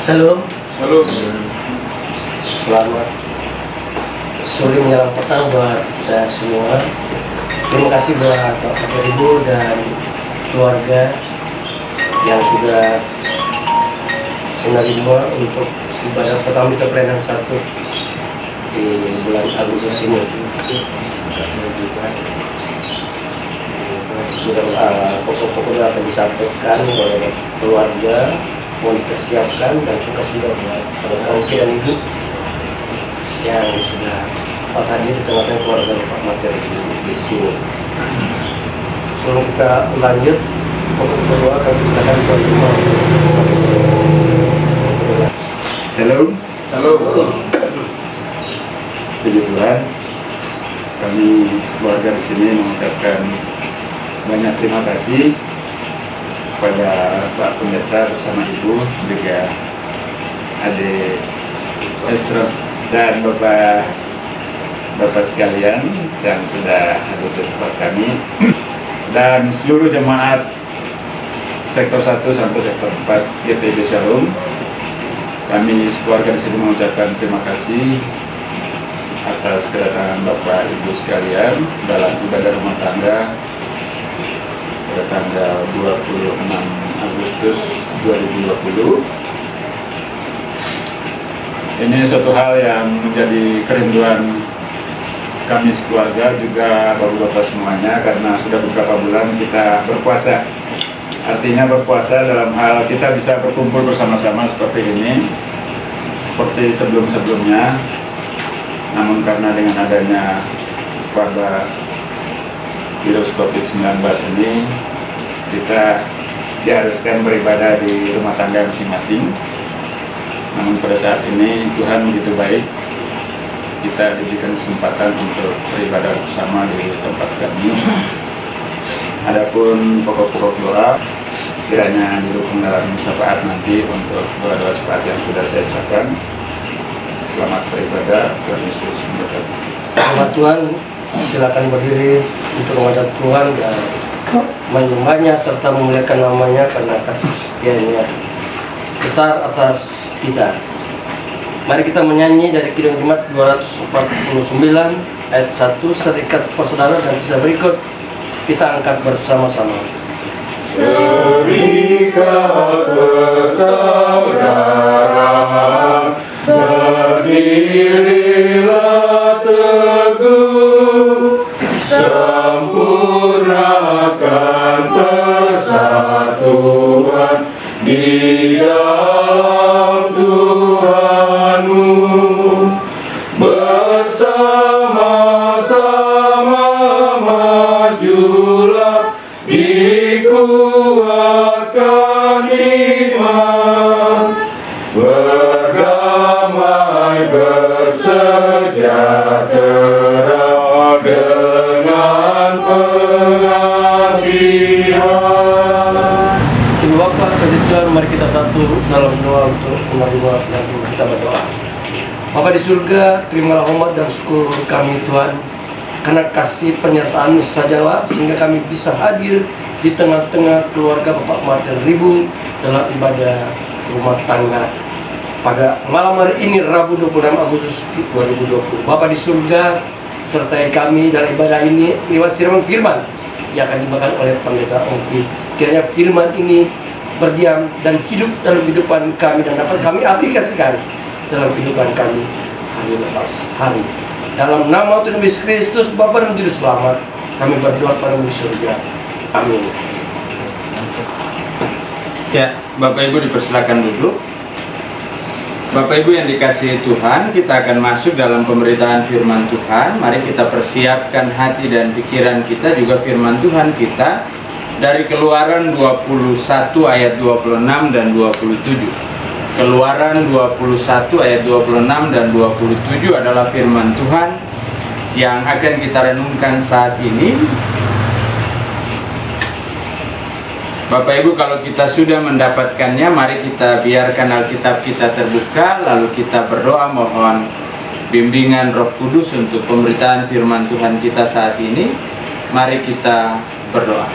Shalom. Halo. Selamat sore menjelang petang buat kita semua. Terima kasih buat Bapak Ibu dan keluarga yang sudah menerima untuk ibadah pertama kita pelayanan 1 di bulan Agustus ini. Pokok-pokoknya akan disampaikan oleh keluarga, mohon dipersiapkan, dan terima kasih juga buat saudara dan ibu yang sudah hadir di tengah-tengah keluarga Bapak Materi di sini. Sebelum kita lanjut, untuk berdoa kami silakan Tuhan Imam. Shalom. Halo. Puji Tuhan, kami keluarga di sini mengucapkan banyak terima kasih kepada Pak Pendeta bersama Ibu, juga Adik Esra dan Bapak sekalian yang sudah hadir di tempat kami, dan seluruh jemaat sektor 1 sampai sektor 4 GPIB Shalom. Kami sekeluarga di sini mengucapkan terima kasih atas kedatangan Bapak Ibu sekalian dalam ibadah rumah tangga pada tanggal 26 Agustus 2020. Ini suatu hal yang menjadi kerinduan kami sekeluarga, juga bapak-bapak semuanya, karena sudah beberapa bulan kita berpuasa. Artinya berpuasa dalam hal kita bisa berkumpul bersama-sama seperti ini, seperti sebelum-sebelumnya. Namun karena dengan adanya wabah virus COVID-19 ini, kita diharuskan beribadah di rumah tangga masing-masing. Namun pada saat ini Tuhan begitu baik, kita diberikan kesempatan untuk beribadah bersama di tempat kami. Adapun pokok-pokok doa kiranya didukung dalam syafaat nanti untuk doa-doa syafaat yang sudah saya ucapkan. Selamat beribadah, Tuhan Yesus memberkati. Selamat Tuhan, silakan berdiri untuk menghadap Tuhan dan menyembahnya serta memuliakan namanya karena kasih setianya besar atas kita. Mari kita menyanyi dari Kidung Jemaat 249 ayat 1, Serikat Persaudara, dan sisa berikut kita angkat bersama-sama. Serikat persaudaraan, berdirilah teguh, sempurnakan persatuan di dalam Tuhanmu. Bersama-sama majulah, dikuatkan iman, berdamai bersejahtera dengan pengasihan. Ibu Bapak, kasih Tuhan, mari kita satu dalam doa untuk menerima dan kita berdoa. Bapa di surga, terimalah hormat dan syukur kami Tuhan, karena kasih penyertaan-Mu sajalah sehingga kami bisa hadir di tengah-tengah keluarga Bapak Martin Ribu dalam ibadah rumah tangga pada malam hari ini, Rabu 26 Agustus 2020. Bapa di surga, sertai kami dalam ibadah ini lewat firman yang akan dimakan oleh Pendeta Ongki. Kiranya firman ini berdiam dan hidup dalam kehidupan kami dan dapat kami aplikasikan dalam kehidupan kami hari lepas hari. Dalam nama Tuhan Yesus Kristus, Bapa dan Juru Selamat, kami berdoa pada di surga. Amin. Ya, Bapak Ibu dipersilakan duduk. Bapak Ibu yang dikasihi Tuhan, kita akan masuk dalam pemberitaan firman Tuhan. Mari kita persiapkan hati dan pikiran kita, juga firman Tuhan kita dari Keluaran 21 ayat 26 dan 27. Keluaran 21 ayat 26 dan 27 adalah firman Tuhan yang akan kita renungkan saat ini. Bapak Ibu, kalau kita sudah mendapatkannya, mari kita biarkan Alkitab kita terbuka, lalu kita berdoa mohon bimbingan Roh Kudus untuk pemberitaan firman Tuhan kita saat ini. Mari kita berdoa.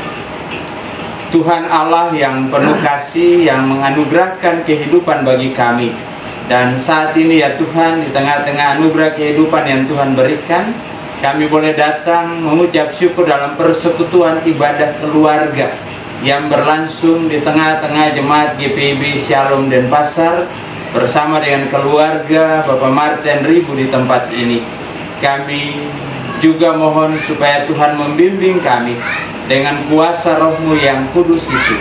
Tuhan Allah yang penuh kasih, yang menganugerahkan kehidupan bagi kami. Dan saat ini ya Tuhan, di tengah-tengah anugerah kehidupan yang Tuhan berikan, kami boleh datang mengucap syukur dalam persekutuan ibadah keluarga yang berlangsung di tengah-tengah jemaat GPIB Shalom Denpasar bersama dengan keluarga Bapak Martin Ribu di tempat ini. Kami juga mohon supaya Tuhan membimbing kami dengan kuasa Roh-Mu yang kudus itu,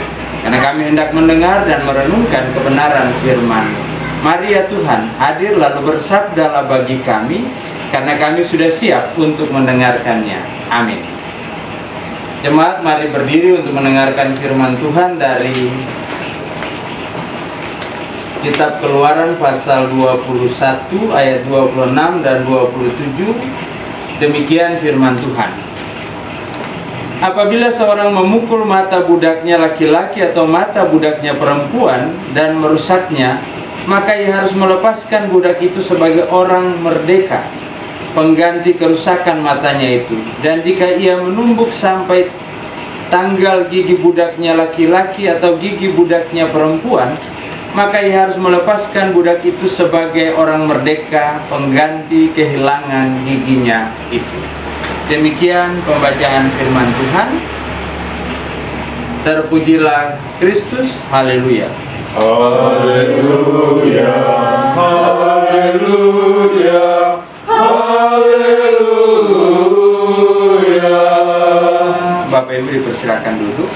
karena kami hendak mendengar dan merenungkan kebenaran firman-Mu. Mari ya Tuhan, hadir lalu bersabdalah bagi kami, karena kami sudah siap untuk mendengarkannya. Amin. Jemaat, mari berdiri untuk mendengarkan firman Tuhan dari Kitab Keluaran pasal 21 ayat 26 dan 27. Demikian firman Tuhan. Apabila seorang memukul mata budaknya laki-laki atau mata budaknya perempuan dan merusaknya, maka ia harus melepaskan budak itu sebagai orang merdeka, pengganti kerusakan matanya itu. Dan jika ia menumbuk sampai tanggal gigi budaknya laki-laki atau gigi budaknya perempuan, maka ia harus melepaskan budak itu sebagai orang merdeka, pengganti kehilangan giginya itu. Demikian pembacaan firman Tuhan. Terpujilah Kristus. Haleluya. Haleluya, haleluya, haleluya. Bapak Ibu dipersilakan duduk.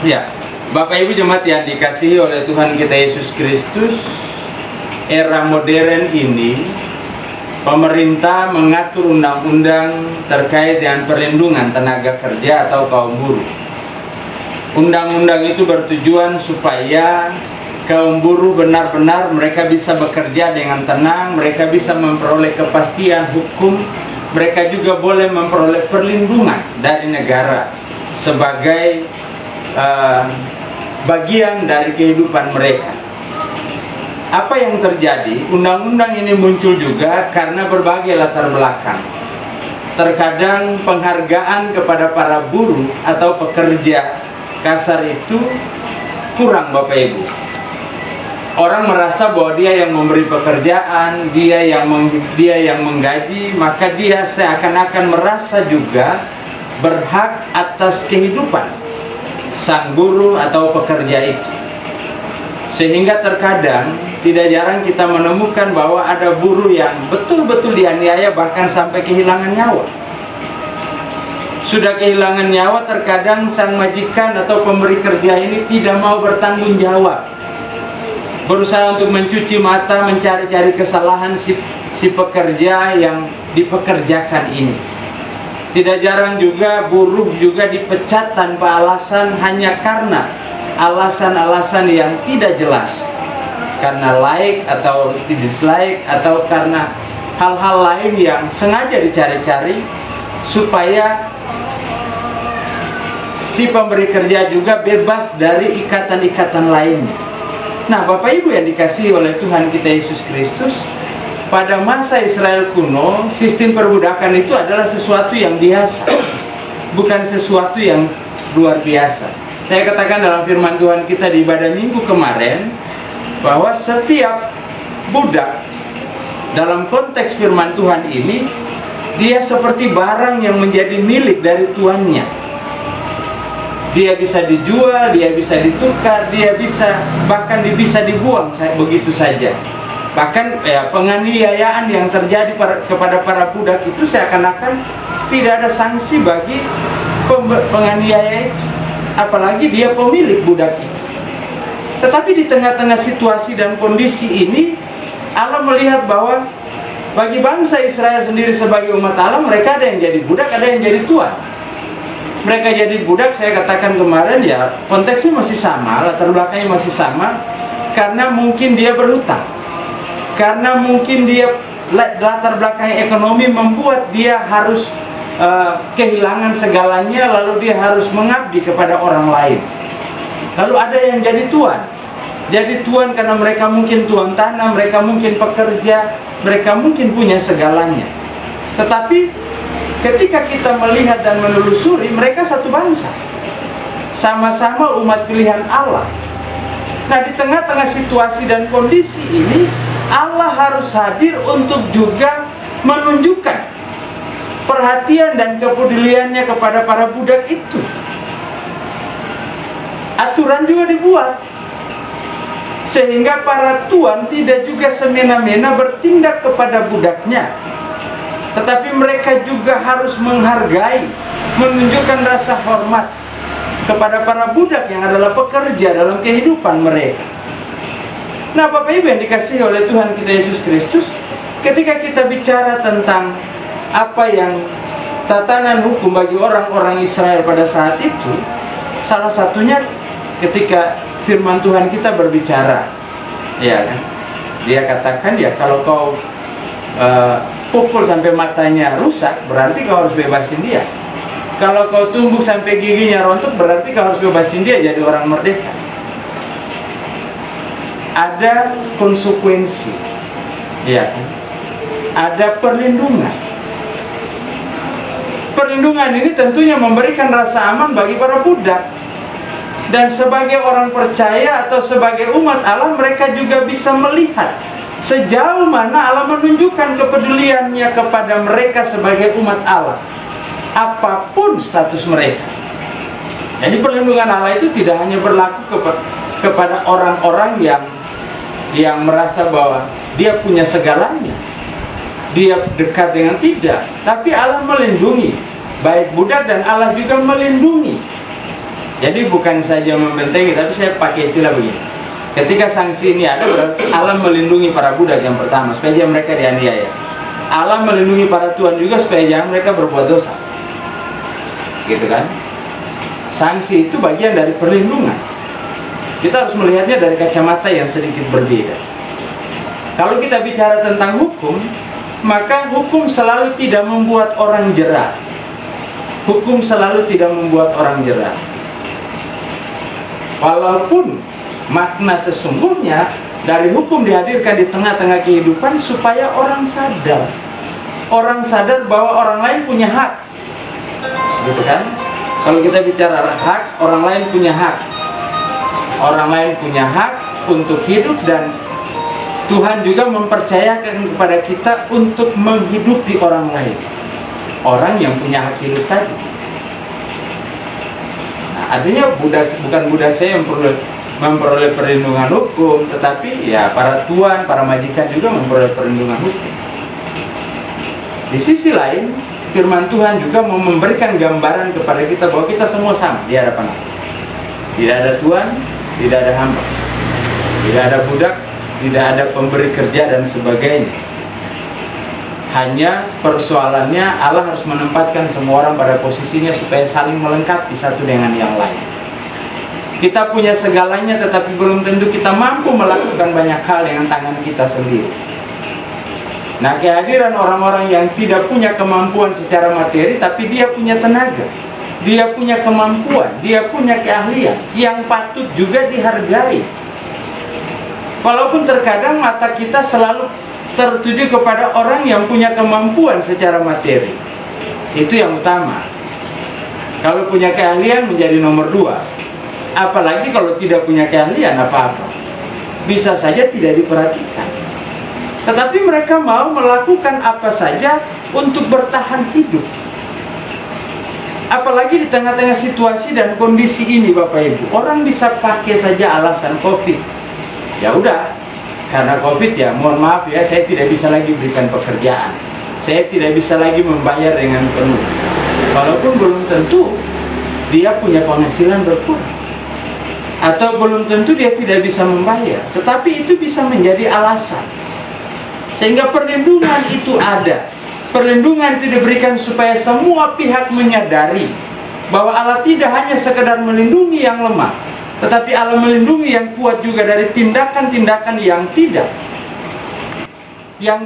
Ya, Bapak Ibu jemaat yang dikasihi oleh Tuhan kita Yesus Kristus, era modern ini pemerintah mengatur undang-undang terkait dengan perlindungan tenaga kerja atau kaum buruh. Undang-undang itu bertujuan supaya kaum buruh benar-benar mereka bisa bekerja dengan tenang, mereka bisa memperoleh kepastian hukum, mereka juga boleh memperoleh perlindungan dari negara sebagai bagian dari kehidupan mereka. Apa yang terjadi? Undang-undang ini muncul juga karena berbagai latar belakang. Terkadang penghargaan kepada para buruh atau pekerja kasar itu kurang, Bapak Ibu. Orang merasa bahwa dia yang memberi pekerjaan, dia yang menggaji, maka dia seakan-akan merasa juga berhak atas kehidupan sang buruh atau pekerja itu. Sehingga terkadang tidak jarang kita menemukan bahwa ada buruh yang betul-betul dianiaya bahkan sampai kehilangan nyawa. Sudah kehilangan nyawa, terkadang sang majikan atau pemberi kerja ini tidak mau bertanggung jawab, berusaha untuk mencuci mata, mencari-cari kesalahan si pekerja yang dipekerjakan ini. Tidak jarang juga buruh juga dipecat tanpa alasan, hanya karena alasan-alasan yang tidak jelas, karena like atau dislike, atau karena hal-hal lain yang sengaja dicari-cari supaya si pemberi kerja juga bebas dari ikatan-ikatan lainnya. Nah, Bapak Ibu yang dikasihi oleh Tuhan kita Yesus Kristus, pada masa Israel kuno, sistem perbudakan itu adalah sesuatu yang biasa, bukan sesuatu yang luar biasa. Saya katakan dalam firman Tuhan kita di ibadah minggu kemarin, bahwa setiap budak dalam konteks firman Tuhan ini, dia seperti barang yang menjadi milik dari tuannya. Dia bisa dijual, dia bisa ditukar, dia bisa bahkan bisa dibuang begitu saja. Bahkan penganiayaan yang terjadi kepada para budak itu seakan-akan tidak ada sanksi bagi penganiaya itu, apalagi dia pemilik budak itu. Tetapi di tengah-tengah situasi dan kondisi ini, Allah melihat bahwa bagi bangsa Israel sendiri sebagai umat Allah, mereka ada yang jadi budak, ada yang jadi tuan. Mereka jadi budak, saya katakan kemarin ya, konteksnya masih sama, latar belakangnya masih sama, karena mungkin dia berhutang, karena mungkin dia latar belakang ekonomi membuat dia harus kehilangan segalanya, lalu dia harus mengabdi kepada orang lain. Lalu ada yang jadi tuan. Jadi tuan karena mereka mungkin tuan tanah, mereka mungkin pekerja, mereka mungkin punya segalanya. Tetapi ketika kita melihat dan menelusuri, mereka satu bangsa, sama-sama umat pilihan Allah. Nah, di tengah-tengah situasi dan kondisi ini, Allah harus hadir untuk juga menunjukkan perhatian dan kepeduliannya kepada para budak itu. Aturan juga dibuat sehingga para tuan tidak juga semena-mena bertindak kepada budaknya, tetapi mereka juga harus menghargai, menunjukkan rasa hormat kepada para budak yang adalah pekerja dalam kehidupan mereka. Nah, Bapak Ibu yang dikasihi oleh Tuhan kita Yesus Kristus, ketika kita bicara tentang apa yang tatanan hukum bagi orang-orang Israel pada saat itu, salah satunya ketika firman Tuhan kita berbicara, ya kan? Dia katakan, ya kalau kau pukul sampai matanya rusak, berarti kau harus bebasin dia. Kalau kau tumbuk sampai giginya rontok, berarti kau harus bebasin dia jadi orang merdeka. Ada konsekuensi, ya kan? Ada perlindungan. Perlindungan ini tentunya memberikan rasa aman bagi para budak. Dan sebagai orang percaya atau sebagai umat Allah, mereka juga bisa melihat sejauh mana Allah menunjukkan kepeduliannya kepada mereka sebagai umat Allah, apapun status mereka. Jadi perlindungan Allah itu tidak hanya berlaku kepada orang-orang yang merasa bahwa dia punya segalanya, dia dekat dengan tidak, tapi Allah melindungi baik budak dan Allah juga melindungi. Jadi bukan saja membentengi, tapi saya pakai istilah begini. Ketika sanksi ini ada, berarti Allah melindungi para budak yang pertama supaya jangan mereka dianiaya. Allah melindungi para tuan juga supaya jangan mereka berbuat dosa. Gitu kan? Sanksi itu bagian dari perlindungan. Kita harus melihatnya dari kacamata yang sedikit berbeda. Kalau kita bicara tentang hukum, maka hukum selalu tidak membuat orang jera. Hukum selalu tidak membuat orang jera. Walaupun makna sesungguhnya dari hukum dihadirkan di tengah-tengah kehidupan supaya orang sadar. Orang sadar bahwa orang lain punya hak. Gitu kan? Kalau kita bicara hak, orang lain punya hak. Orang lain punya hak untuk hidup, dan Tuhan juga mempercayakan kepada kita untuk menghidupi orang lain. Orang yang punya hak hidup tadi. Artinya bukan budak saya yang memperoleh perlindungan hukum, tetapi ya para tuan, para majikan juga memperoleh perlindungan hukum. Di sisi lain, firman Tuhan juga mau memberikan gambaran kepada kita bahwa kita semua sama di hadapan Allah. Tidak ada tuan, tidak ada hamba, tidak ada budak, tidak ada pemberi kerja dan sebagainya. Hanya persoalannya Allah harus menempatkan semua orang pada posisinya supaya saling melengkapi satu dengan yang lain. Kita punya segalanya, tetapi belum tentu kita mampu melakukan banyak hal dengan tangan kita sendiri. Nah, kehadiran orang-orang yang tidak punya kemampuan secara materi, tapi dia punya tenaga, dia punya kemampuan, dia punya keahlian yang patut juga dihargai. Walaupun terkadang mata kita selalu tertuju kepada orang yang punya kemampuan secara materi, itu yang utama. Kalau punya keahlian menjadi nomor 2. Apalagi kalau tidak punya keahlian apa-apa, bisa saja tidak diperhatikan. Tetapi mereka mau melakukan apa saja untuk bertahan hidup. Apalagi di tengah-tengah situasi dan kondisi ini, Bapak Ibu, orang bisa pakai saja alasan COVID. Ya udah, karena COVID ya, mohon maaf ya, saya tidak bisa lagi berikan pekerjaan, saya tidak bisa lagi membayar dengan penuh. Walaupun belum tentu dia punya penghasilan berkurang, atau belum tentu dia tidak bisa membayar, tetapi itu bisa menjadi alasan. Sehingga perlindungan itu ada. Perlindungan itu diberikan supaya semua pihak menyadari bahwa Allah tidak hanya sekedar melindungi yang lemah, tetapi Allah melindungi yang kuat juga dari tindakan-tindakan yang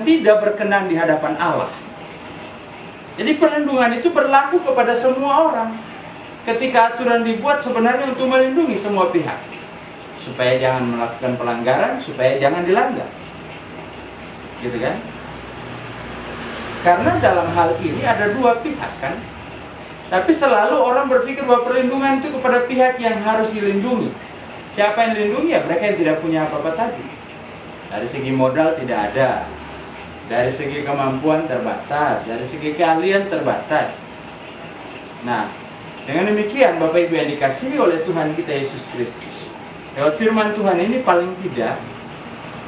tidak berkenan di hadapan Allah. Jadi perlindungan itu berlaku kepada semua orang. Ketika aturan dibuat sebenarnya untuk melindungi semua pihak, supaya jangan melakukan pelanggaran, supaya jangan dilanggar. Gitu kan? Karena dalam hal ini ada dua pihak kan. Tapi selalu orang berpikir bahwa perlindungan itu kepada pihak yang harus dilindungi. Siapa yang dilindungi? Ya mereka yang tidak punya apa-apa tadi. Dari segi modal tidak ada, dari segi kemampuan terbatas, dari segi keahlian terbatas. Nah, dengan demikian Bapak Ibu yang dikasihi oleh Tuhan kita Yesus Kristus, lewat firman Tuhan ini paling tidak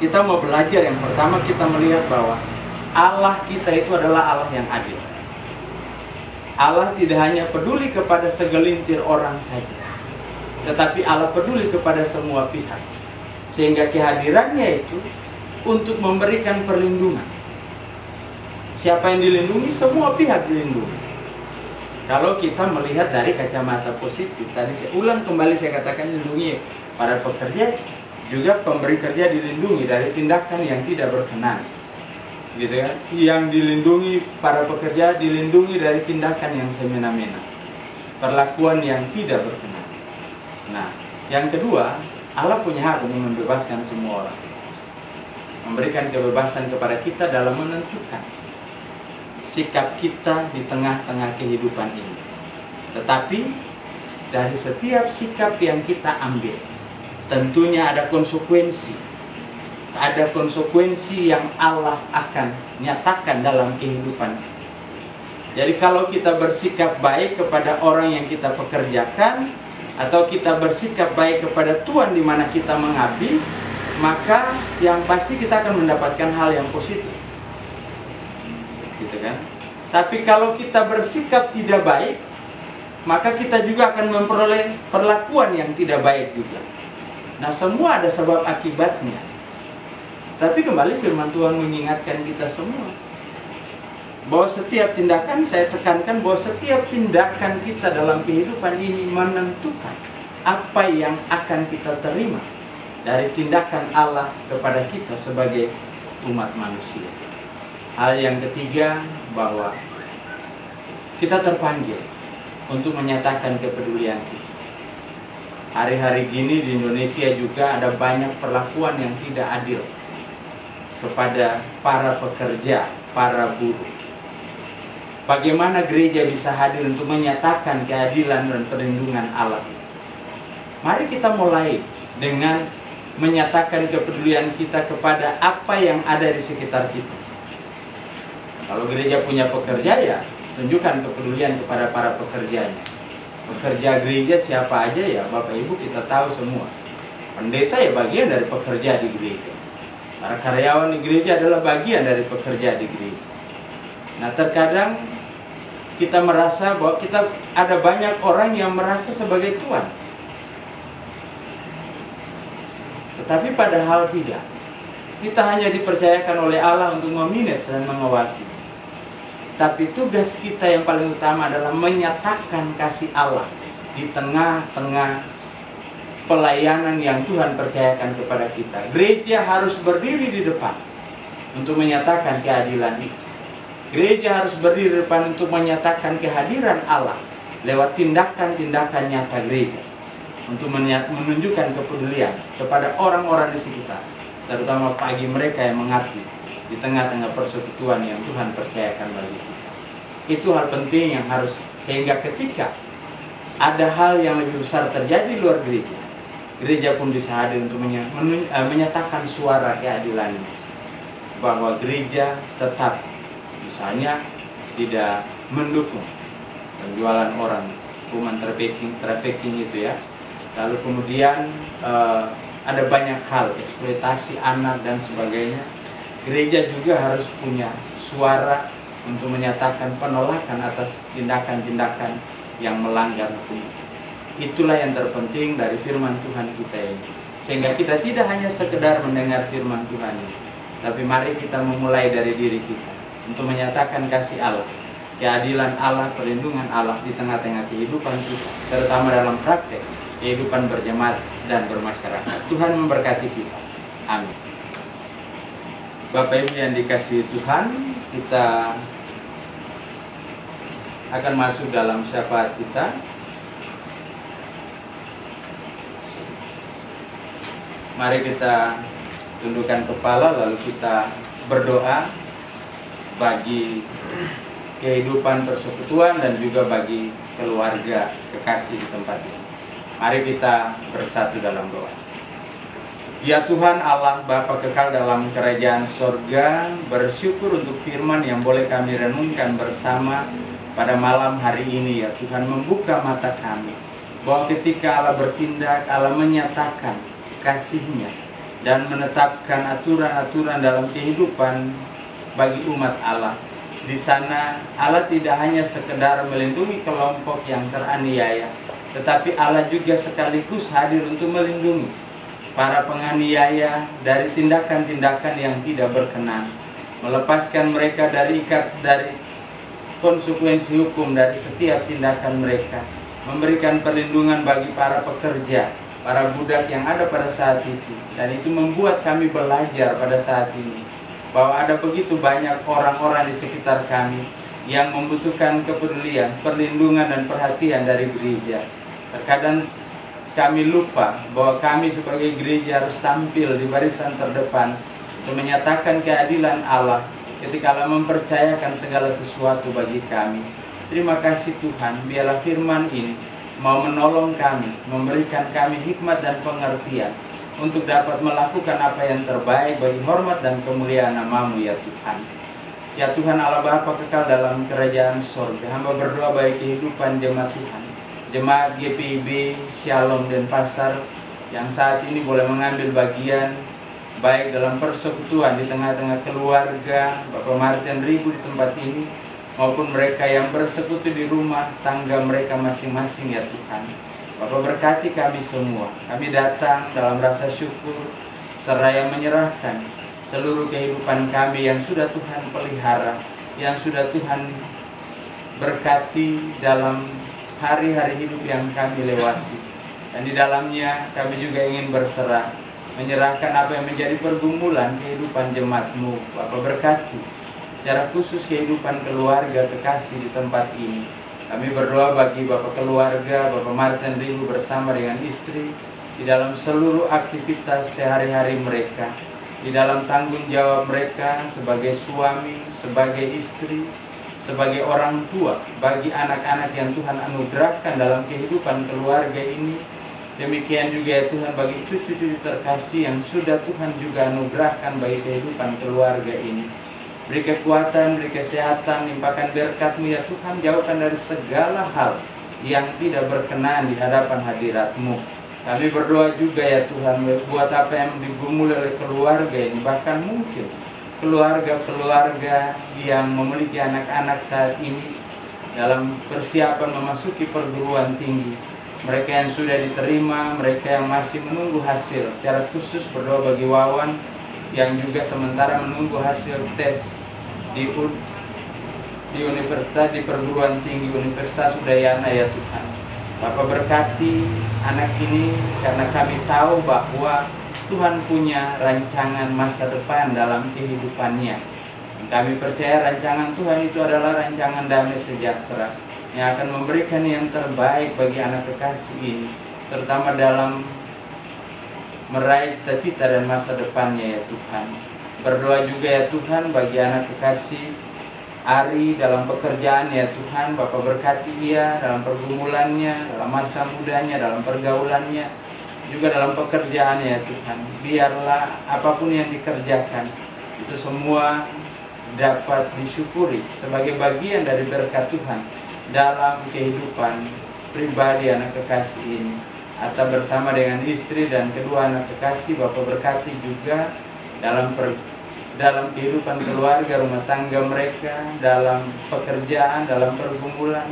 kita mau belajar. Yang pertama, kita melihat bahwa Allah kita itu adalah Allah yang adil. Allah tidak hanya peduli kepada segelintir orang saja, tetapi Allah peduli kepada semua pihak. Sehingga kehadirannya itu untuk memberikan perlindungan. Siapa yang dilindungi? Semua pihak dilindungi. Kalau kita melihat dari kacamata positif, tadi saya ulang kembali, saya katakan dilindungi para pekerja, juga pemberi kerja dilindungi dari tindakan yang tidak berkenan, gitu kan? Yang dilindungi para pekerja dilindungi dari tindakan yang semena-mena, perlakuan yang tidak berkenan. Nah, yang kedua, Allah punya hak untuk membebaskan semua orang, memberikan kebebasan kepada kita dalam menentukan sikap kita di tengah-tengah kehidupan ini. Tetapi dari setiap sikap yang kita ambil, tentunya ada konsekuensi. Ada konsekuensi yang Allah akan nyatakan dalam kehidupan. Jadi kalau kita bersikap baik kepada orang yang kita pekerjakan, atau kita bersikap baik kepada Tuhan di mana kita mengabdi, maka yang pasti kita akan mendapatkan hal yang positif, gitu kan? Tapi kalau kita bersikap tidak baik, maka kita juga akan memperoleh perlakuan yang tidak baik juga. Nah, semua ada sebab akibatnya. Tapi kembali firman Tuhan mengingatkan kita semua bahwa setiap tindakan, saya tekankan bahwa setiap tindakan kita dalam kehidupan ini menentukan apa yang akan kita terima dari tindakan Allah kepada kita sebagai umat manusia. Hal yang ketiga, bahwa kita terpanggil untuk menyatakan kepedulian kita. Hari-hari gini di Indonesia juga ada banyak perlakuan yang tidak adil kepada para pekerja, para buruh. Bagaimana gereja bisa hadir untuk menyatakan keadilan dan perlindungan Allah? Mari kita mulai dengan menyatakan kepedulian kita kepada apa yang ada di sekitar kita. Kalau gereja punya pekerja, ya tunjukkan kepedulian kepada para pekerjanya. Pekerja gereja siapa aja ya Bapak Ibu kita tahu semua. Pendeta ya bagian dari pekerja di gereja. Para karyawan di gereja adalah bagian dari pekerja di gereja. Nah, terkadang kita merasa bahwa kita ada banyak orang yang merasa sebagai Tuhan. Tetapi padahal tidak. Kita hanya dipercayakan oleh Allah untuk memanage dan mengawasi. Tapi tugas kita yang paling utama adalah menyatakan kasih Allah di tengah-tengah pelayanan yang Tuhan percayakan kepada kita. Gereja harus berdiri di depan untuk menyatakan keadilan itu. Gereja harus berdiri di depan untuk menyatakan kehadiran Allah lewat tindakan-tindakan nyata gereja, untuk menunjukkan kepedulian kepada orang-orang di sekitar, terutama bagi mereka yang mengabdi di tengah-tengah persekutuan yang Tuhan percayakan bagi kita. Itu hal penting yang harus, sehingga ketika ada hal yang lebih besar terjadi di luar gereja, gereja pun bisa hadir untuk menyatakan suara keadilannya, bahwa gereja tetap misalnya tidak mendukung penjualan orang, human trafficking itu ya. Lalu kemudian ada banyak hal, eksploitasi anak dan sebagainya. Gereja juga harus punya suara untuk menyatakan penolakan atas tindakan-tindakan yang melanggar hukum. Itulah yang terpenting dari firman Tuhan kita ini. Sehingga kita tidak hanya sekedar mendengar firman Tuhan ini, tapi mari kita memulai dari diri kita untuk menyatakan kasih Allah, keadilan Allah, perlindungan Allah di tengah-tengah kehidupan kita, terutama dalam praktek kehidupan berjemaat dan bermasyarakat. Tuhan memberkati kita. Amin. Bapak Ibu yang dikasihi Tuhan, kita akan masuk dalam syafaat kita. Mari kita tundukkan kepala lalu kita berdoa. bagi kehidupan persekutuan dan juga bagi keluarga kekasih di tempat ini. Mari kita bersatu dalam doa. Ya Tuhan Allah Bapa kekal dalam kerajaan sorga, bersyukur untuk firman yang boleh kami renungkan bersama pada malam hari ini. Ya Tuhan, membuka mata kami bahwa ketika Allah bertindak, Allah menyatakan kasih-Nya dan menetapkan aturan-aturan dalam kehidupan bagi umat Allah. Di sana Allah tidak hanya sekedar melindungi kelompok yang teraniaya, tetapi Allah juga sekaligus hadir untuk melindungi para penganiaya dari tindakan-tindakan yang tidak berkenan, melepaskan mereka dari konsekuensi hukum dari setiap tindakan mereka, memberikan perlindungan bagi para pekerja, para budak yang ada pada saat itu. Dan itu membuat kami belajar pada saat ini bahwa ada begitu banyak orang-orang di sekitar kami yang membutuhkan kepedulian, perlindungan dan perhatian dari gereja. Terkadang kami lupa bahwa kami sebagai gereja harus tampil di barisan terdepan untuk menyatakan keadilan Allah ketika Allah mempercayakan segala sesuatu bagi kami. Terima kasih Tuhan, biarlah firman ini mau menolong kami, memberikan kami hikmat dan pengertian untuk dapat melakukan apa yang terbaik bagi hormat dan kemuliaan nama-Mu ya Tuhan. Ya Tuhan Allah Bapa kekal dalam kerajaan sorga, hamba berdoa bagi kehidupan jemaat Tuhan, jemaat GPIB Shalom Denpasar yang saat ini boleh mengambil bagian baik dalam persekutuan di tengah-tengah keluarga Bapak Martin Ribu di tempat ini, maupun mereka yang bersekutu di rumah tangga mereka masing-masing ya Tuhan. Bapak berkati kami semua. Kami datang dalam rasa syukur seraya menyerahkan seluruh kehidupan kami yang sudah Tuhan pelihara, yang sudah Tuhan berkati dalam hari-hari hidup yang kami lewati. Dan di dalamnya kami juga ingin berserah, menyerahkan apa yang menjadi pergumulan kehidupan jemaat-Mu. Bapak berkati secara khusus kehidupan keluarga kekasih di tempat ini. Kami berdoa bagi Bapak keluarga, Bapak Martin Ribu bersama dengan istri, di dalam seluruh aktivitas sehari-hari mereka, di dalam tanggung jawab mereka sebagai suami, sebagai istri, sebagai orang tua, bagi anak-anak yang Tuhan anugerahkan dalam kehidupan keluarga ini. Demikian juga ya Tuhan bagi cucu-cucu terkasih yang sudah Tuhan juga anugerahkan bagi kehidupan keluarga ini. Beri kekuatan, beri kesehatan, limpahkan berkat-Mu ya Tuhan, jauhkan dari segala hal yang tidak berkenan di hadapan hadirat-Mu. Kami berdoa juga ya Tuhan, buat apa yang digumuli oleh keluarga ini, bahkan mungkin keluarga-keluarga yang memiliki anak-anak saat ini dalam persiapan memasuki perguruan tinggi, mereka yang sudah diterima, mereka yang masih menunggu hasil. Secara khusus berdoa bagi Wawan yang juga sementara menunggu hasil tes di universitas, di perguruan tinggi Universitas Udayana ya Tuhan. Bapak berkati anak ini karena kami tahu bahwa Tuhan punya rancangan masa depan dalam kehidupannya. Kami percaya rancangan Tuhan itu adalah rancangan damai sejahtera yang akan memberikan yang terbaik bagi anak kekasih ini, terutama dalam meraih cita-cita dan masa depannya ya Tuhan. Berdoa juga ya Tuhan bagi anak kekasih Ari dalam pekerjaan ya Tuhan. Bapak berkati ia dalam pergumulannya, dalam masa mudanya, dalam pergaulannya, juga dalam pekerjaannya ya Tuhan. Biarlah apapun yang dikerjakan itu semua dapat disyukuri sebagai bagian dari berkat Tuhan dalam kehidupan pribadi anak kekasih ini. Atau bersama dengan istri dan kedua anak kekasih, Bapak berkati juga dalam kehidupan keluarga, rumah tangga mereka, dalam pekerjaan, dalam pergumulan,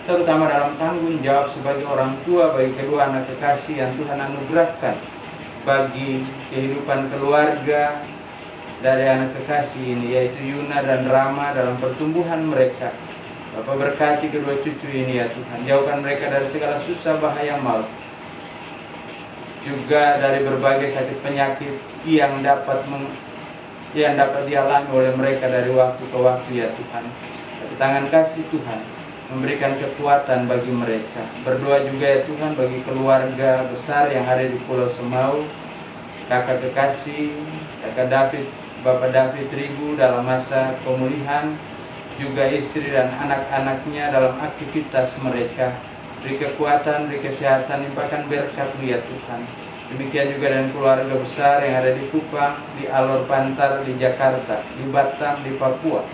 terutama dalam tanggung jawab sebagai orang tua bagi kedua anak kekasih yang Tuhan anugerahkan bagi kehidupan keluarga dari anak kekasih ini, yaitu Yuna dan Rama dalam pertumbuhan mereka. Bapak berkati kedua cucu ini ya Tuhan, jauhkan mereka dari segala susah bahaya maut, juga dari berbagai sakit penyakit yang dapat dialami oleh mereka dari waktu ke waktu ya Tuhan. Tapi tangan kasih Tuhan memberikan kekuatan bagi mereka. Berdoa juga ya Tuhan bagi keluarga besar yang ada di Pulau Semau, kakak kekasih, kakak David Bapak David Ribu dalam masa pemulihan, juga istri dan anak-anaknya dalam aktivitas mereka. Beri kekuatan, beri kesehatan, limpahkan berkat-Mu ya Tuhan. Demikian juga dengan keluarga besar yang ada di Kupang, di Alor Pantar, di Jakarta, di Batam, di Papua.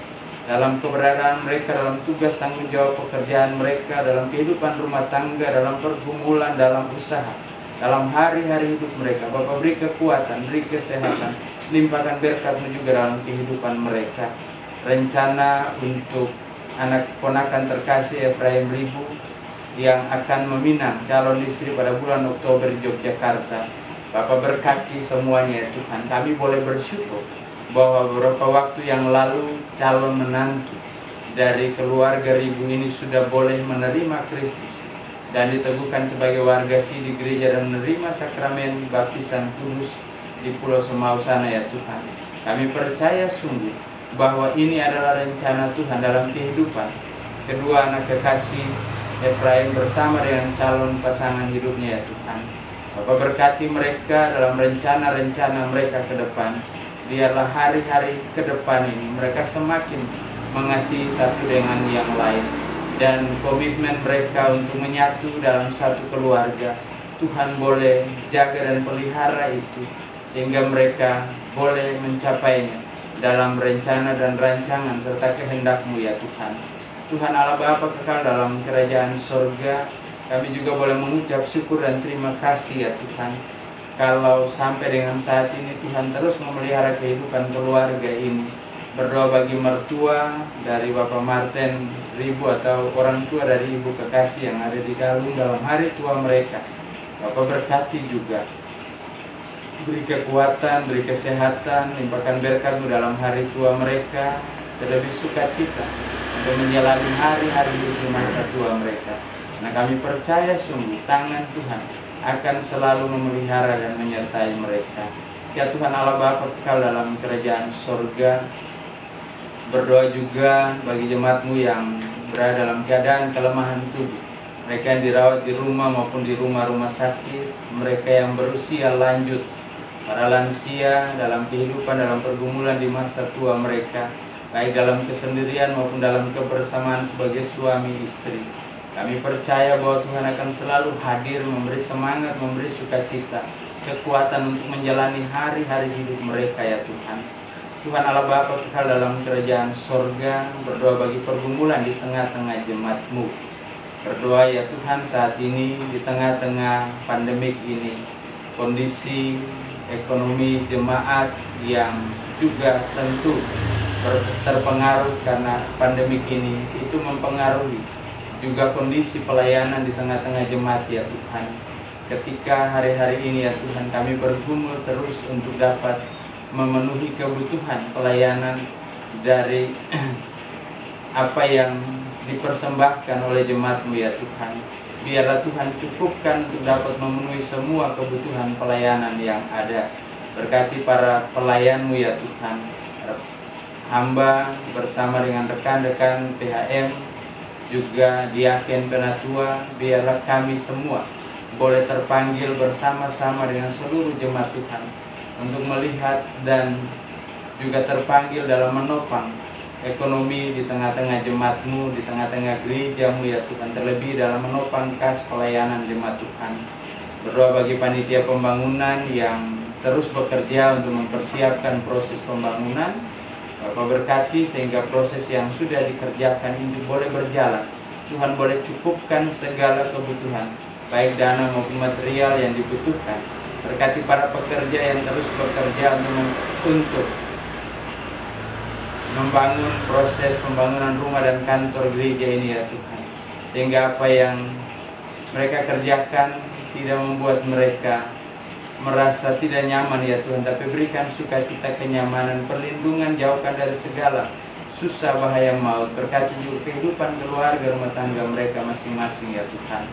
Dalam keberadaan mereka, dalam tugas tanggung jawab pekerjaan mereka, dalam kehidupan rumah tangga, dalam pergumulan, dalam usaha, dalam hari-hari hidup mereka. Bapak beri kekuatan, beri kesehatan, limpahkan berkat-Mu juga dalam kehidupan mereka. Rencana untuk anak ponakan terkasih Efraim Ribu yang akan meminang calon istri pada bulan Oktober di Yogyakarta, Bapak berkati semuanya ya Tuhan. Kami boleh bersyukur bahwa beberapa waktu yang lalu calon menantu dari keluarga Ribu ini sudah boleh menerima Kristus dan diteguhkan sebagai warga di gereja dan menerima sakramen baptisan kudus di Pulau Semau sana ya Tuhan. Kami percaya sungguh bahwa ini adalah rencana Tuhan dalam kehidupan kedua anak kekasih Efraim bersama dengan calon pasangan hidupnya ya Tuhan. Bapak berkati mereka dalam rencana-rencana mereka ke depan. Biarlah hari-hari ke depan ini mereka semakin mengasihi satu dengan yang lain, dan komitmen mereka untuk menyatu dalam satu keluarga, Tuhan boleh jaga dan pelihara itu sehingga mereka boleh mencapainya dalam rencana dan rancangan serta kehendak-Mu ya Tuhan. Tuhan Allah Bapa kekal dalam kerajaan sorga, kami juga boleh mengucap syukur dan terima kasih ya Tuhan. Kalau sampai dengan saat ini Tuhan terus memelihara kehidupan keluarga ini. Berdoa bagi mertua dari Bapak Martin Ribu atau orang tua dari Ibu Kekasih yang ada di Galung dalam hari tua mereka. Bapak berkati juga. Beri kekuatan, beri kesehatan, limpahkan berkat-Mu dalam hari tua mereka, terlebih sukacita untuk menjalani hari-hari di masa tua mereka. Nah, kami percaya sungguh tangan Tuhan akan selalu memelihara dan menyertai mereka. Ya Tuhan Allah Bapa kekal dalam kerajaan sorga. Berdoa juga bagi jemaat-Mu yang berada dalam keadaan kelemahan tubuh, mereka yang dirawat di rumah maupun di rumah-rumah sakit, mereka yang berusia lanjut, para lansia dalam kehidupan, dalam pergumulan di masa tua mereka, baik dalam kesendirian maupun dalam kebersamaan sebagai suami istri. Kami percaya bahwa Tuhan akan selalu hadir, memberi semangat, memberi sukacita, kekuatan untuk menjalani hari-hari hidup mereka ya Tuhan. Tuhan Allah Bapa kekal dalam kerajaan sorga. Berdoa bagi pergumulan di tengah-tengah jemaat-Mu. Berdoa ya Tuhan saat ini di tengah-tengah pandemik ini, kondisi ekonomi jemaat yang juga tentu terpengaruh karena pandemik ini, itu mempengaruhi juga kondisi pelayanan di tengah-tengah jemaat ya Tuhan. Ketika hari-hari ini ya Tuhan kami bergumul terus untuk dapat memenuhi kebutuhan pelayanan dari apa yang dipersembahkan oleh jemaat-Mu ya Tuhan. Biarlah Tuhan cukupkan untuk dapat memenuhi semua kebutuhan pelayanan yang ada. Berkati para pelayan-Mu ya Tuhan. Hamba bersama dengan rekan-rekan PHM, juga diaken penatua, biarlah kami semua boleh terpanggil bersama-sama dengan seluruh jemaat Tuhan untuk melihat dan juga terpanggil dalam menopang ekonomi di tengah-tengah jemaat-Mu, di tengah-tengah gereja-Mu ya Tuhan, terlebih dalam menopang kas pelayanan jemaat Tuhan. Berdoa bagi panitia pembangunan yang terus bekerja untuk mempersiapkan proses pembangunan. Bapak berkati sehingga proses yang sudah dikerjakan ini boleh berjalan. Tuhan boleh cukupkan segala kebutuhan, baik dana maupun material yang dibutuhkan. Berkati para pekerja yang terus bekerja untuk membangun proses pembangunan rumah dan kantor gereja ini ya Tuhan. Sehingga apa yang mereka kerjakan tidak membuat mereka merasa tidak nyaman ya Tuhan, tapi berikan sukacita, kenyamanan, perlindungan, jauhkan dari segala susah, bahaya, maut. Berkati juga kehidupan keluarga, rumah tangga mereka masing-masing ya Tuhan.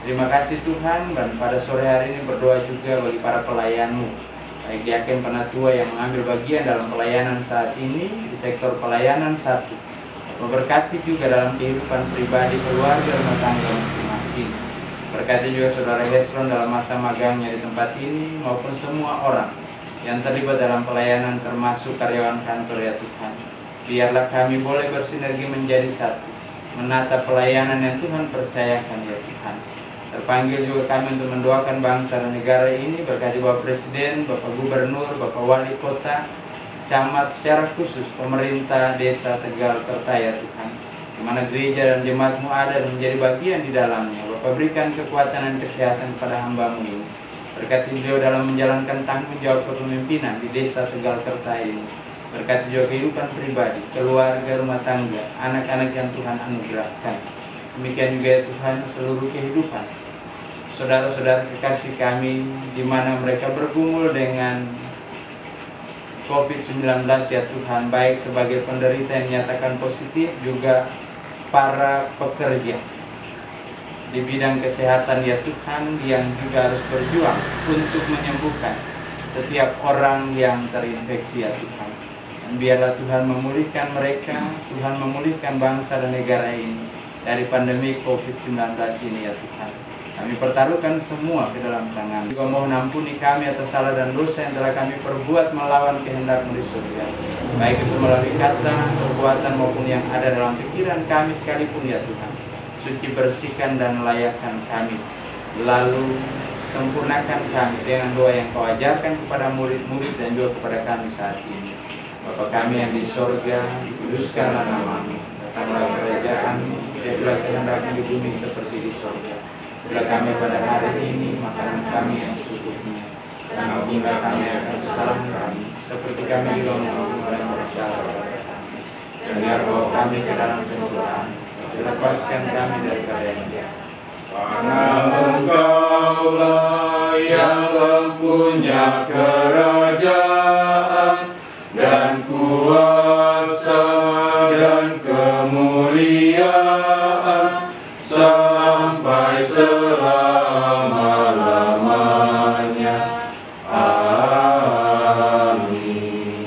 Terima kasih Tuhan. Dan pada sore hari ini berdoa juga bagi para pelayan-Mu, baik diaken penatua yang mengambil bagian dalam pelayanan saat ini di sektor pelayanan satu. Berkati juga dalam kehidupan pribadi, keluarga, rumah tangga masing-masing. Berkati juga saudara Hesron dalam masa magangnya di tempat ini, maupun semua orang yang terlibat dalam pelayanan termasuk karyawan kantor ya Tuhan. Biarlah kami boleh bersinergi menjadi satu, menata pelayanan yang Tuhan percayakan ya Tuhan. Terpanggil juga kami untuk mendoakan bangsa dan negara ini, berkati Bapak Presiden, Bapak Gubernur, Bapak Wali Kota, camat secara khusus, pemerintah desa Tegalkerta ya Tuhan, di mana gereja dan jemaat-Mu ada dan menjadi bagian di dalamnya. Bapak berikan kekuatan dan kesehatan kepada hamba-Mu ini. Berkati beliau dalam menjalankan tanggung jawab kepemimpinan di desa Tegalkerta ini. Berkati juga kehidupan pribadi, keluarga, rumah tangga, anak-anak yang Tuhan anugerahkan. Demikian juga ya Tuhan seluruh kehidupan saudara-saudara kekasih kami, di mana mereka bergumul dengan COVID-19 ya Tuhan, baik sebagai penderita yang dinyatakan positif, juga para pekerja di bidang kesehatan ya Tuhan, yang juga harus berjuang untuk menyembuhkan setiap orang yang terinfeksi ya Tuhan. Dan biarlah Tuhan memulihkan mereka, Tuhan memulihkan bangsa dan negara ini dari pandemi COVID-19 ini ya Tuhan. Kami pertaruhkan semua ke dalam tangan. Juga mohon ampuni kami atas salah dan dosa yang telah kami perbuat melawan kehendak-Mu di surga, baik itu melalui kata, perbuatan maupun yang ada dalam pikiran kami sekalipun ya Tuhan. Suci bersihkan dan layakkan kami, lalu sempurnakan kami dengan doa yang Kau ajarkan kepada murid-murid dan juga kepada kami saat ini. Bapa kami yang di sorga, dikuduskanlah nama-Mu, datanglah kerajaan-Mu, jadilah kehendak-Mu di bumi seperti di sorga. Berilah kami pada hari ini makanan kami yang secukupnya, dan ampunilah kami akan kesalahan kami, seperti kami juga mengampuni orang yang bersalah kepada kami. Dan biar bawa kami ke dalam pencobaan, lepaskan kami daripada yang jahat. Karena Engkaulah yang mempunyai kerajaan dan kuasa dan kemuliaan sampai selama-lamanya. Amin.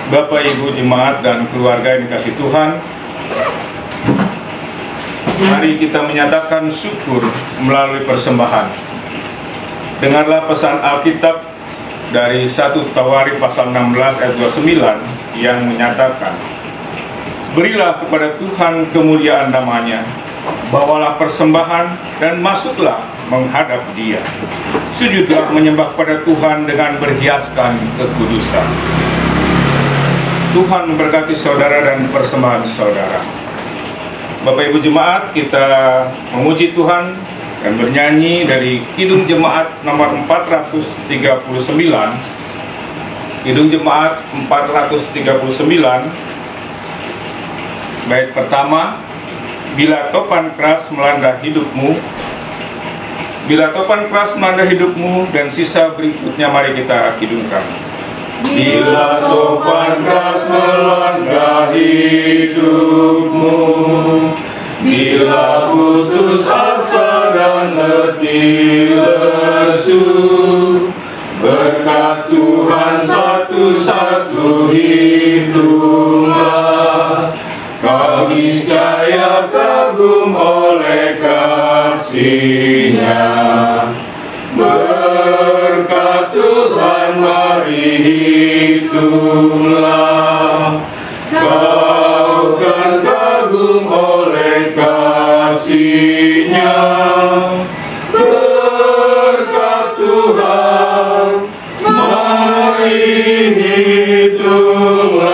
Bapak, Ibu, jemaat dan keluarga yang dikasihi Tuhan, mari kita menyatakan syukur melalui persembahan. Dengarlah pesan Alkitab dari 1 Tawarikh pasal 16 ayat 29 yang menyatakan, berilah kepada Tuhan kemuliaan namanya, bawalah persembahan dan masuklah menghadap Dia. Sujudlah menyembah kepada Tuhan dengan berhiaskan kekudusan. Tuhan memberkati saudara dan persembahan saudara. Bapak Ibu jemaat, kita memuji Tuhan dan bernyanyi dari Kidung Jemaat nomor 439. Kidung Jemaat 439. Bait pertama, bila topan keras melanda hidupmu. Bila topan keras melanda hidupmu, dan sisa berikutnya mari kita kidungkan. Bila topan keras melanda hidupmu, bila putus asa dan letih lesu, berkat Tuhan satu-satu hitunglah, kau niscaya kagum oleh kasih-Nya. Berkat Tuhan mari hitunglah, kau kan kagum oleh kasih-Nya. Berkat Tuhan mari hitunglah,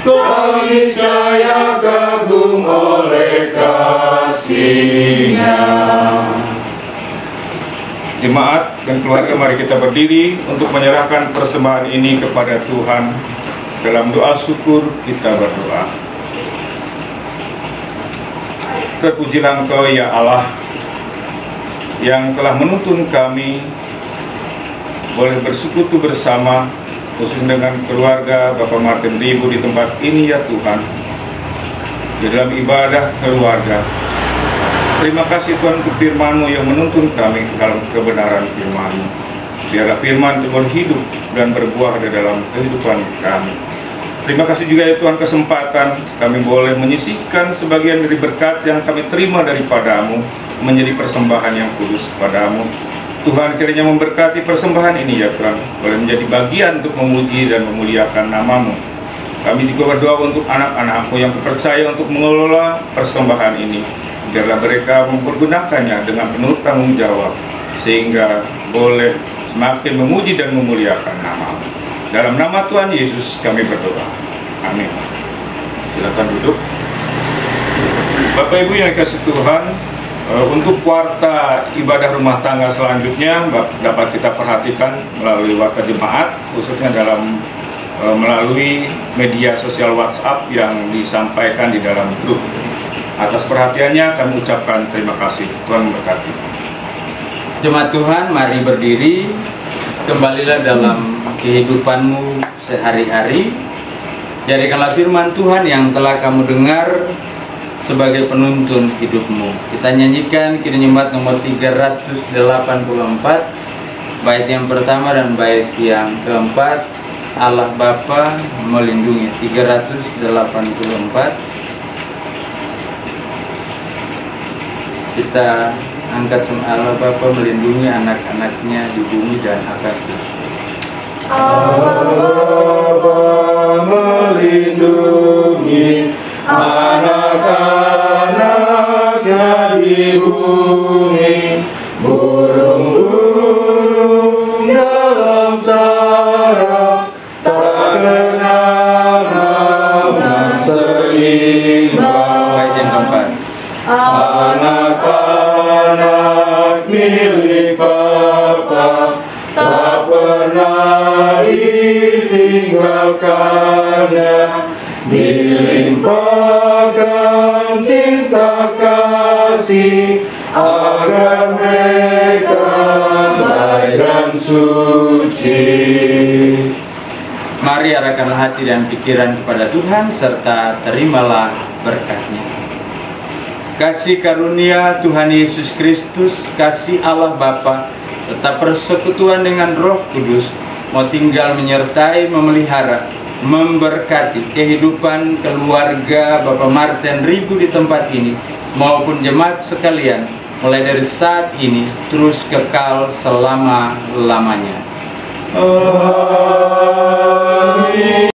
kau niscaya kagum oleh kasih-Nya. Jemaat dan keluarga, mari kita berdiri untuk menyerahkan persembahan ini kepada Tuhan. Dalam doa syukur kita berdoa. Terpujilah Engkau ya Allah, yang telah menuntun kami boleh bersekutu bersama, khusus dengan keluarga Bapak Martin Ribu di tempat ini ya Tuhan, di dalam ibadah keluarga. Terima kasih Tuhan untuk firman-Mu yang menuntun kami dalam kebenaran firman-Mu. Biarlah firman itu berhidup dan berbuah di dalam kehidupan kami. Terima kasih juga ya Tuhan, kesempatan kami boleh menyisihkan sebagian dari berkat yang kami terima daripada-Mu menjadi persembahan yang kudus kepada-Mu. Tuhan kiranya memberkati persembahan ini ya Tuhan, boleh menjadi bagian untuk memuji dan memuliakan nama-Mu. Kami juga berdoa untuk anak-anak-Mu yang percaya untuk mengelola persembahan ini, biarlah mereka mempergunakannya dengan penuh tanggung jawab, sehingga boleh semakin memuji dan memuliakan nama-Mu. Dalam nama Tuhan Yesus kami berdoa. Amin. Silakan duduk. Bapak Ibu yang dikasihi Tuhan, untuk warta ibadah rumah tangga selanjutnya dapat kita perhatikan melalui warta jemaat, khususnya dalam melalui media sosial WhatsApp yang disampaikan di dalam grup. Atas perhatiannya kami ucapkan terima kasih. Tuhan memberkati. Jemaat Tuhan, mari berdiri. Kembalilah dalam kehidupanmu sehari-hari. Jadikanlah firman Tuhan yang telah kamu dengar sebagai penuntun hidupmu. Kita nyanyikan kiri jemaat nomor 384, bait yang pertama dan bait yang keempat, Allah Bapa melindungi. 384. Kita angkat sama Allah Bapa melindungi anak-anaknya di bumi dan atas. Allah Bapa melindungi anak-anaknya di bumi, burung-burung dalam sarang tak kenal nama seimbang. Bait yang keempat, anak-anak milik Bapa tak pernah ditinggalkannya, dilimpahkan cinta kasih agar mereka baik dan suci. mari arahkanlah hati dan pikiran kepada Tuhan serta terimalah berkat-Nya. Kasih karunia Tuhan Yesus Kristus, kasih Allah Bapa, serta persekutuan dengan Roh Kudus mau tinggal menyertai, memelihara, memberkati kehidupan keluarga Bapak Martin Ribu di tempat ini maupun jemaat sekalian mulai dari saat ini terus kekal selama-lamanya.